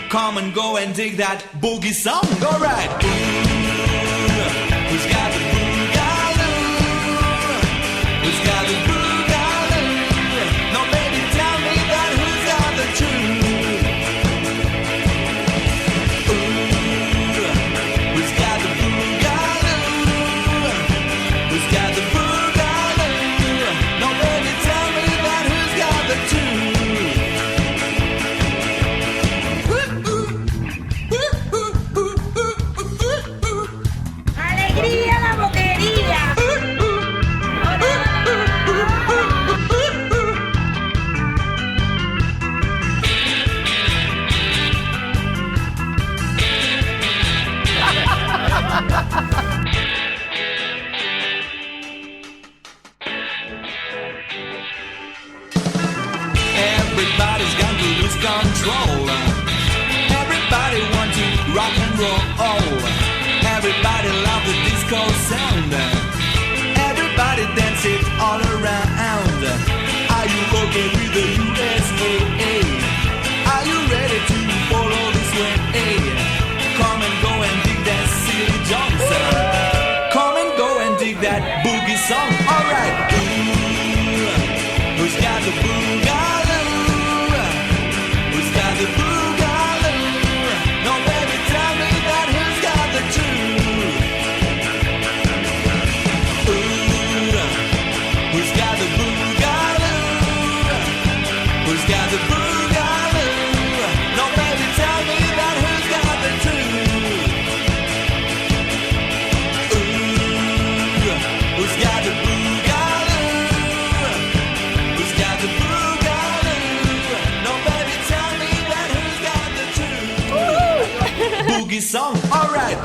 Come and go and dig that boogie song, alright. Who's got the boogaloo? Who's got the boogaloo? No, baby, tell me that who's got the truth? Who's got the boogaloo? Who's got the boogaloo? No, baby, tell me that who's got the truth? ¡Alegría la boquería! Everybody's got to lose control. Everybody wants to rock and roll. Everybody love the disco sound. Everybody dance it all around. Are you okay with the USA? Are you ready to follow this way? Come and go and dig that silly Johnson. Come and go and dig that boogie song. Alright. Who's got the boogaloo? Who's got the boogaloo? No, baby, tell me that who's got the truth? Who's got the boogaloo? Who's got the boogaloo? No, baby, tell me that who's got the truth? Who's got the boogaloo? Who's got the boogaloo? No, baby, tell me that who's got the truth? Boogie song, alright.